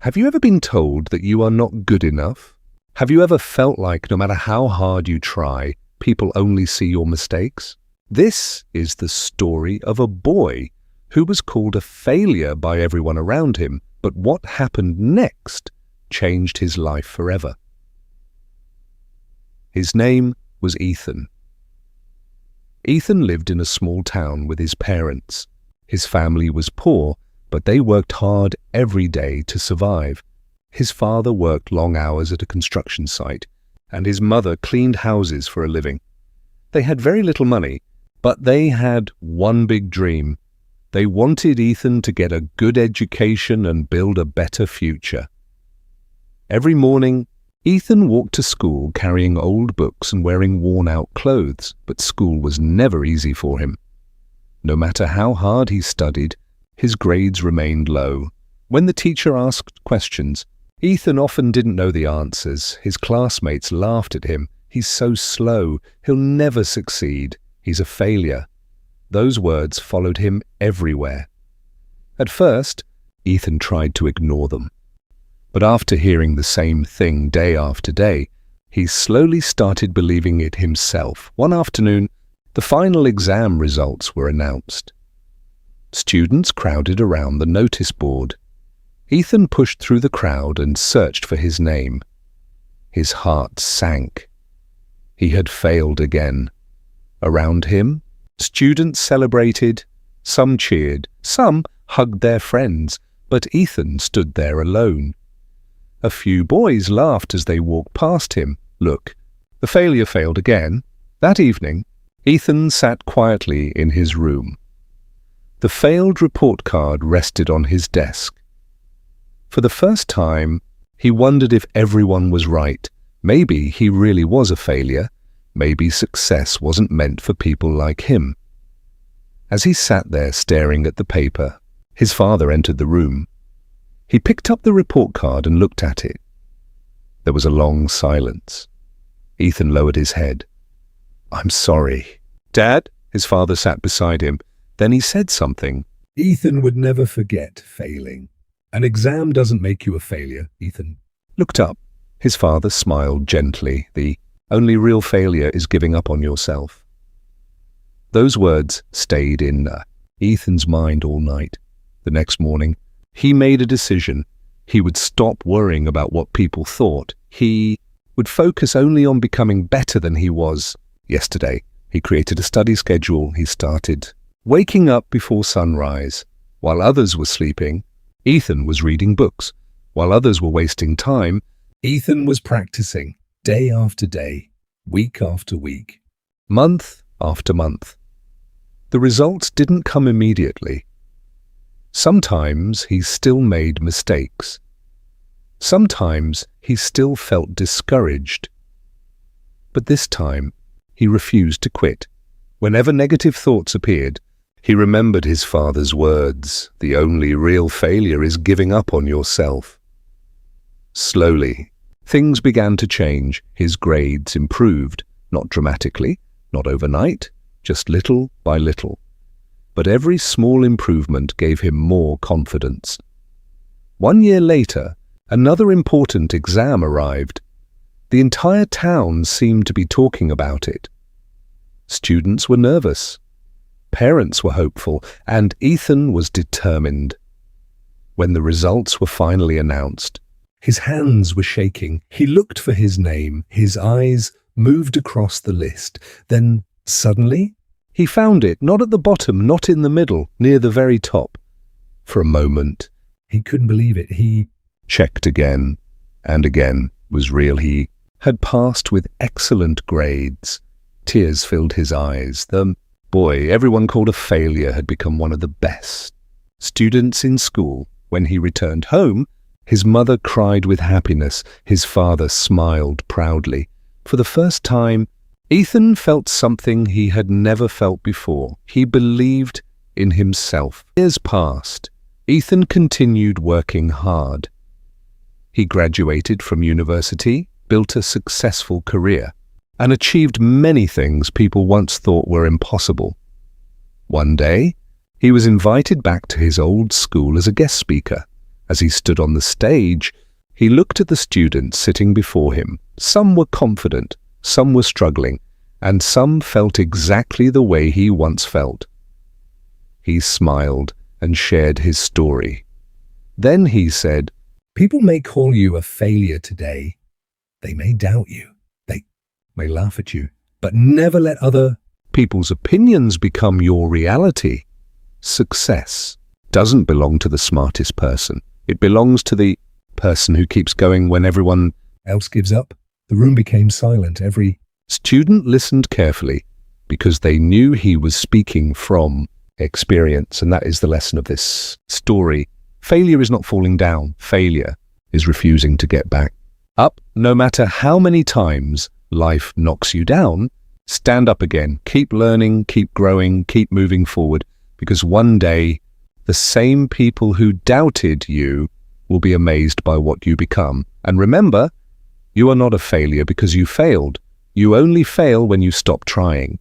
Have you ever been told that you are not good enough? Have you ever felt like no matter how hard you try, people only see your mistakes? This is the story of a boy who was called a failure by everyone around him, but what happened next changed his life forever. His name was Ethan. Ethan lived in a small town with his parents. His family was poor, but they worked hard every day to survive. His father worked long hours at a construction site, and his mother cleaned houses for a living. They had very little money, but they had one big dream. They wanted Ethan to get a good education and build a better future. Every morning, Ethan walked to school carrying old books and wearing worn-out clothes, but school was never easy for him. No matter how hard he studied, his grades remained low. When the teacher asked questions, Ethan often didn't know the answers. His classmates laughed at him. "He's so slow. He'll never succeed. He's a failure." Those words followed him everywhere. At first, Ethan tried to ignore them. But after hearing the same thing day after day, he slowly started believing it himself. One afternoon, the final exam results were announced. Students crowded around the notice board. Ethan pushed through the crowd and searched for his name. His heart sank. He had failed again. Around him, students celebrated, some cheered, some hugged their friends, but Ethan stood there alone. A few boys laughed as they walked past him. Look, the failure failed again. That evening, Ethan sat quietly in his room. The failed report card rested on his desk. For the first time, he wondered if everyone was right. Maybe he really was a failure. Maybe success wasn't meant for people like him. As he sat there staring at the paper, his father entered the room. He picked up the report card and looked at it. There was a long silence. Ethan lowered his head. "I'm sorry." "Dad?" His father sat beside him. Then he said something. Ethan would never forget failing. An exam doesn't make you a failure, Ethan. Looked up. His father smiled gently. "The only real failure is giving up on yourself." Those words stayed in Ethan's mind all night. The next morning, he made a decision. He would stop worrying about what people thought. He would focus only on becoming better than he was yesterday. He created a study schedule. He started waking up before sunrise. While others were sleeping, Ethan was reading books. While others were wasting time, Ethan was practicing day after day, week after week, month after month. The results didn't come immediately. Sometimes he still made mistakes. Sometimes he still felt discouraged. But this time, he refused to quit. Whenever negative thoughts appeared, he remembered his father's words, "The only real failure is giving up on yourself." Slowly, things began to change. His grades improved, not dramatically, not overnight, just little by little. But every small improvement gave him more confidence. 1 year later, another important exam arrived. The entire town seemed to be talking about it. Students were nervous. Parents were hopeful, and Ethan was determined. When the results were finally announced, his hands were shaking. He looked for his name. His eyes moved across the list. Then, suddenly, he found it, not at the bottom, not in the middle, near the very top. For a moment, he couldn't believe it. He checked again and again. Was real. He had passed with excellent grades. Tears filled his eyes. The boy everyone called a failure had become one of the best students in school. When he returned home, his mother cried with happiness. His father smiled proudly. For the first time, Ethan felt something he had never felt before. He believed in himself. Years passed. Ethan continued working hard. He graduated from university, built a successful career, and achieved many things people once thought were impossible. One day, he was invited back to his old school as a guest speaker. As he stood on the stage, he looked at the students sitting before him. Some were confident, some were struggling, and some felt exactly the way he once felt. He smiled and shared his story. Then he said, People may call you a failure today. They may doubt you. They may laugh at you, but never let other people's opinions become your reality. Success doesn't belong to the smartest person. It belongs to the person who keeps going when everyone else gives up. The room became silent. Every student listened carefully because they knew he was speaking from experience, and that is the lesson of this story. Failure is not falling down. Failure is refusing to get back up. No matter how many times life knocks you down, stand up again. Keep learning, keep growing, keep moving forward, because one day the same people who doubted you will be amazed by what you become. And remember, you are not a failure because you failed. You only fail when you stop trying.